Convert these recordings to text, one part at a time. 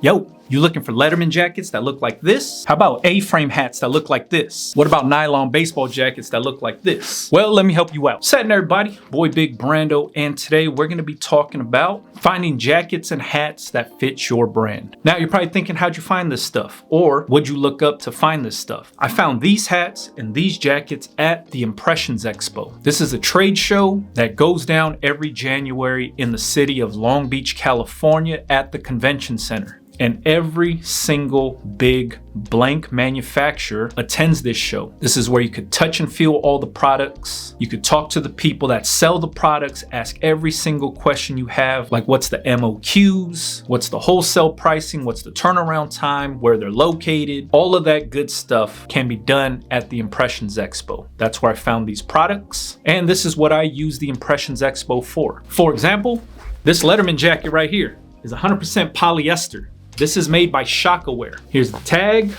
Yo, you looking for Letterman jackets that look like this? How about A-frame hats that look like this? What about nylon baseball jackets that look like this? Well, let me help you out. Setting everybody, boy Big Brando, and today we're gonna be talking about finding jackets and hats that fit your brand. Now you're probably thinking, how'd you find this stuff? Or what'd you look up to find this stuff? I found these hats and these jackets at the Impressions Expo. This is a trade show that goes down every January in the city of Long Beach, California at the convention center. And every single big blank manufacturer attends this show. This is where you could touch and feel all the products. You could talk to the people that sell the products, ask every single question you have, like what's the MOQs, what's the wholesale pricing, what's the turnaround time, where they're located. All of that good stuff can be done at the Impressions Expo. That's where I found these products. And this is what I use the Impressions Expo for. For example, this Letterman jacket right here is 100% polyester. This is made by Shakawear. Here's the tag.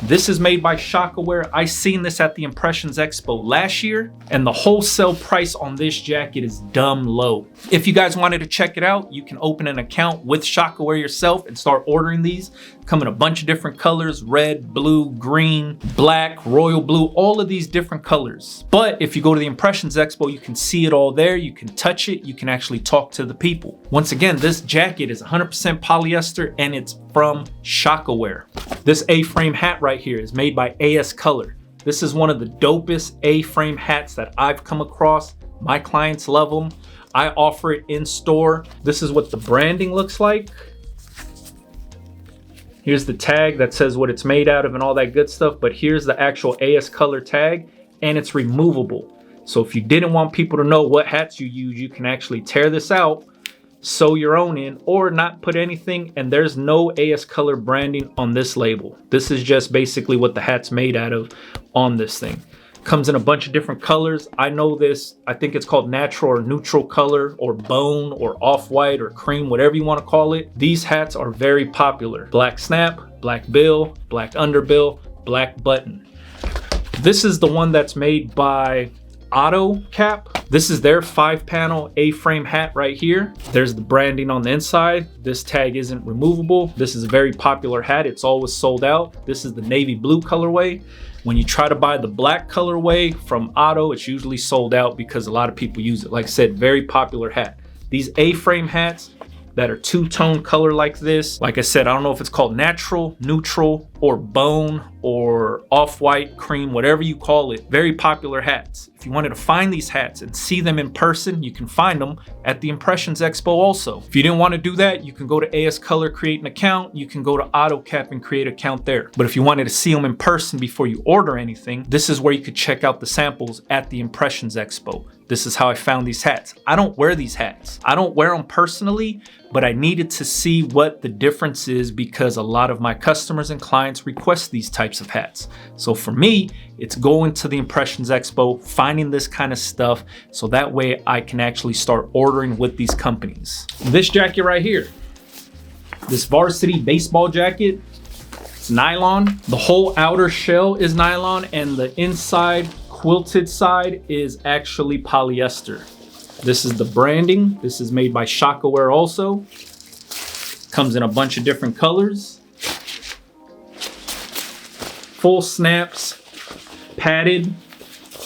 This is made by Shakawear. I seen this at the Impressions Expo last year, and the wholesale price on this jacket is dumb low. If you guys wanted to check it out, you can open an account with Shakawear yourself and start ordering these. Come in a bunch of different colors: red, blue, green, black, royal blue, all of these different colors. But if you go to the Impressions Expo, you can see it all there. You can touch it. You can actually talk to the people. Once again, this jacket is 100% polyester and it's from Shakawear. This A-frame hat right here is made by AS Color. This is one of the dopest A-frame hats that I've come across. My clients love them. I offer it in store. This is what the branding looks like. Here's the tag that says what it's made out of and all that good stuff, but here's the actual AS Color tag, and it's removable. So if you didn't want people to know what hats you use, you can actually tear this out, sew your own in, or not put anything, and there's no AS Color branding on this label. This is just basically what the hat's made out of on this thing. Comes in a bunch of different colors. I know this, I think it's called natural or neutral color, or bone, or off-white, or cream, whatever you want to call it. These hats are very popular. Black snap, black bill, black underbill, black button. This is the one that's made by Otto Cap. This is their 5-panel A-frame hat right here. There's the branding on the inside. This tag isn't removable. This is a very popular hat. It's always sold out. This is the navy blue colorway. When you try to buy the black colorway from Otto, it's usually sold out because a lot of people use it. Like I said, very popular hat. These A-frame hats that are two-tone color like this, like I said, I don't know if it's called natural, neutral, or bone, or off-white, cream, whatever you call it. Very popular hats. If you wanted to find these hats and see them in person, you can find them at the Impressions Expo also. If you didn't want to do that, you can go to AS Color, create an account. You can go to Otto Cap and create an account there. But if you wanted to see them in person before you order anything, this is where you could check out the samples at the Impressions Expo. This is how I found these hats. I don't wear these hats. I don't wear them personally, but I needed to see what the difference is because a lot of my customers and clients request these types of hats. So for me, it's going to the Impressions Expo, finding this kind of stuff, so that way I can actually start ordering with these companies. This jacket right here, this Varsity baseball jacket, it's nylon. The whole outer shell is nylon and the inside quilted side is actually polyester. This is the branding. This is made by Shakawear also. Comes in a bunch of different colors. Full snaps, padded,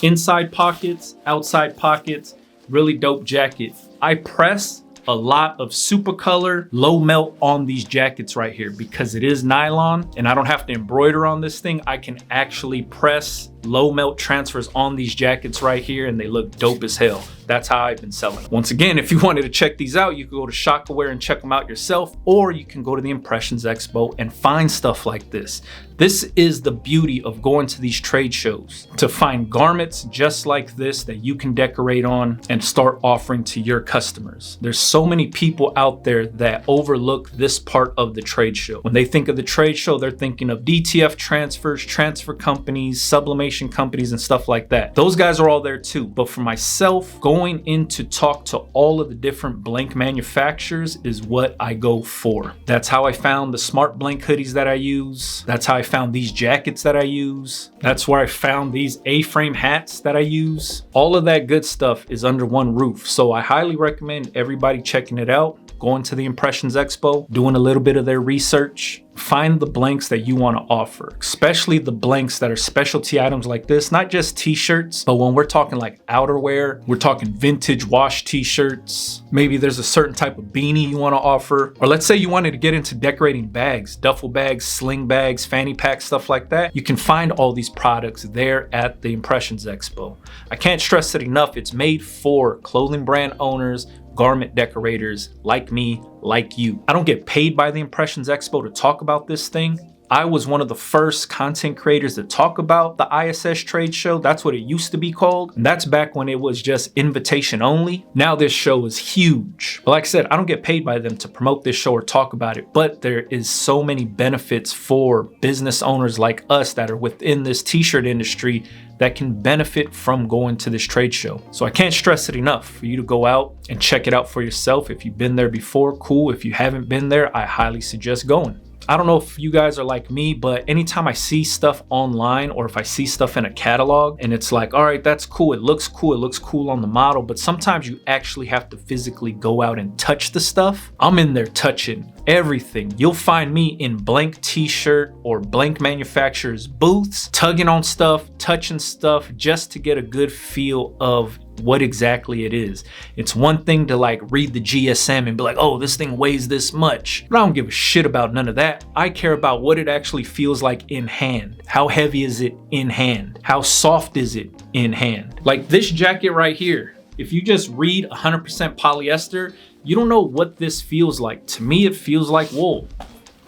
inside pockets, outside pockets. Really dope jacket. I press a lot of Supacolor low melt on these jackets right here because it is nylon and I don't have to embroider on this thing. I can actually press low melt transfers on these jackets right here and they look dope as hell. That's how I've been selling. Once again, if you wanted to check these out, you could go to Shakawear and check them out yourself, or you can go to the Impressions Expo and find stuff like this. This is the beauty of going to these trade shows, to find garments just like this that you can decorate on and start offering to your customers. There's so many people out there that overlook this part of the trade show. When they think of the trade show, they're thinking of DTF transfers, transfer companies, sublimation companies, and stuff like that. Those guys are all there too. But for myself, going in to talk to all of the different blank manufacturers is what I go for. That's how I found the smart blank hoodies that I use. That's how I found these jackets that I use. That's where I found these A-frame hats that I use. All of that good stuff is under one roof. So I highly recommend everybody checking it out. going to the Impressions Expo, doing a little bit of their research. Find the blanks that you want to offer, especially the blanks that are specialty items like this, not just t-shirts, but when we're talking like outerwear, we're talking vintage wash t-shirts. Maybe there's a certain type of beanie you want to offer, or let's say you wanted to get into decorating bags, duffel bags, sling bags, fanny packs, stuff like that. You can find all these products there at the Impressions Expo. I can't stress it enough. It's made for clothing brand owners, garment decorators like me, like you. I don't get paid by the Impressions Expo to talk about this thing. I was one of the first content creators to talk about the ISS trade show. That's what it used to be called. And that's back when it was just invitation only. Now this show is huge. But like I said, I don't get paid by them to promote this show or talk about it, but there is so many benefits for business owners like us that are within this t-shirt industry that can benefit from going to this trade show. So I can't stress it enough for you to go out and check it out for yourself. If you've been there before, cool. If you haven't been there, I highly suggest going. I don't know if you guys are like me, but anytime I see stuff online or if I see stuff in a catalog and it's like, all right, that's cool. It looks cool on the model, but sometimes you actually have to physically go out and touch the stuff. I'm in there touching everything. You'll find me in blank t-shirt or blank manufacturers booths, tugging on stuff, touching stuff just to get a good feel of what exactly it is. It's one thing to like read the GSM and be like, oh, this thing weighs this much. But I don't give a shit about none of that. I care about what it actually feels like in hand. How heavy is it in hand? How soft is it in hand? Like this jacket right here, if you just read 100% polyester, you don't know what this feels like. To me, it feels like wool.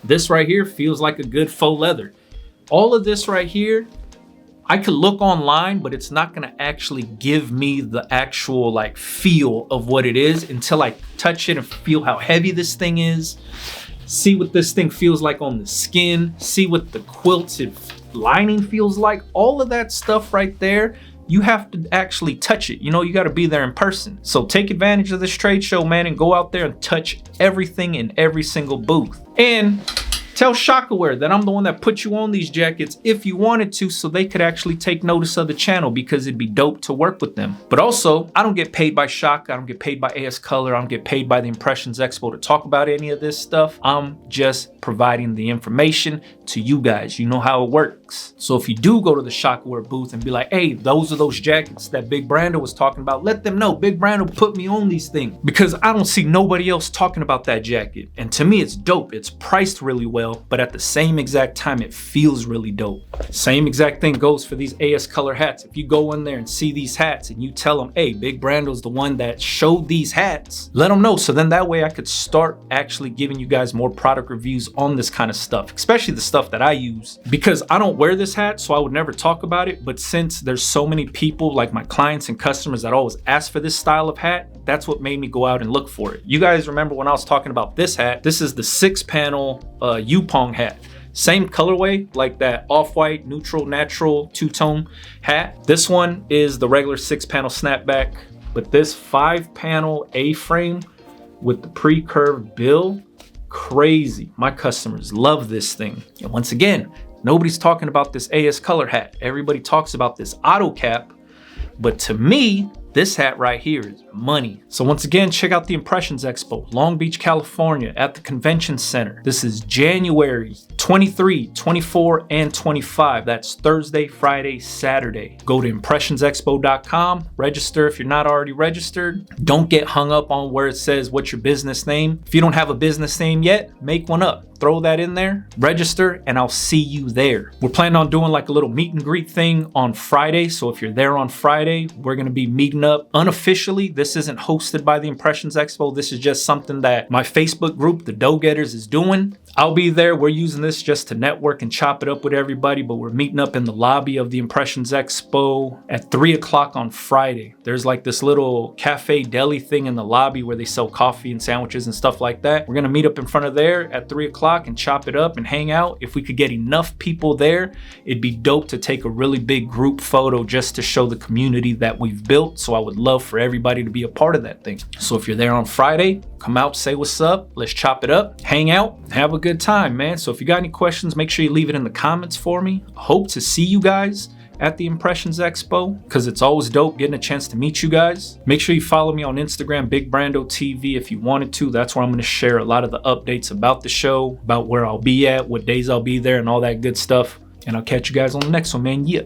This right here feels like a good faux leather. All of this right here, I could look online, but it's not gonna actually give me the actual like feel of what it is until I touch it and feel how heavy this thing is. See what this thing feels like on the skin. See what the quilted lining feels like. All of that stuff right there, you have to actually touch it. You know, you gotta be there in person. So take advantage of this trade show, man, and go out there and touch everything in every single booth. And tell Shakawear that I'm the one that put you on these jackets if you wanted to, so they could actually take notice of the channel, because it'd be dope to work with them. But also, I don't get paid by Shaka, I don't get paid by AS Color, I don't get paid by the Impressions Expo to talk about any of this stuff. I'm just providing the information to you guys. You know how it works. So if you do go to the Shakawear booth and be like, hey, those are those jackets that Big Brando was talking about, let them know Big Brando put me on these things, because I don't see nobody else talking about that jacket. And to me, it's dope. It's priced really well, but at the same exact time, it feels really dope. Same exact thing goes for these AS Color hats. If you go in there and see these hats and you tell them, hey, Big Brando's the one that showed these hats, let them know. So then that way I could start actually giving you guys more product reviews on this kind of stuff, especially the stuff that I use, because I don't wear this hat, so I would never talk about it. But since there's so many people, like my clients and customers, that always ask for this style of hat, that's what made me go out and look for it. You guys remember when I was talking about this hat? This is the 6-panel Yupong hat. Same colorway, like that off-white, neutral, natural, two-tone hat. This one is the regular 6-panel snapback, but this 5-panel A-frame with the pre-curved bill, crazy. My customers love this thing. And once again, nobody's talking about this AS Color hat. Everybody talks about this Otto Cap, but to me, this hat right here is money. So once again, check out the Impressions Expo, Long Beach, California, at the Convention Center. This is January 23, 24, and 25. That's Thursday, Friday, Saturday. Go to impressionsexpo.com, register if you're not already registered. Don't get hung up on where it says what's your business name. If you don't have a business name yet, make one up. Throw that in there, register, and I'll see you there. We're planning on doing like a little meet and greet thing on Friday. So if you're there on Friday, we're gonna be meeting up unofficially. This isn't hosted by the Impressions Expo. This is just something that my Facebook group, the Dough Getters, is doing. I'll be there. We're using this just to network and chop it up with everybody, but we're meeting up in the lobby of the Impressions Expo at 3 o'clock on Friday. There's like this little cafe deli thing in the lobby where they sell coffee and sandwiches and stuff like that. We're gonna meet up in front of there at 3 o'clock and chop it up and hang out. If we could get enough people there, it'd be dope to take a really big group photo just to show the community that we've built. So I would love for everybody to be a part of that thing. So if you're there on Friday, come out, say what's up, let's chop it up, hang out, have a good time, man. So if you got any questions, make sure you leave it in the comments for me. I hope to see you guys at the Impressions Expo, because it's always dope getting a chance to meet you guys. Make sure you follow me on Instagram, Big Brando TV, if you wanted to. That's where I'm going to share a lot of the updates about the show, about where I'll be at, what days I'll be there, and all that good stuff. And I'll catch you guys on the next one, man. Yeah.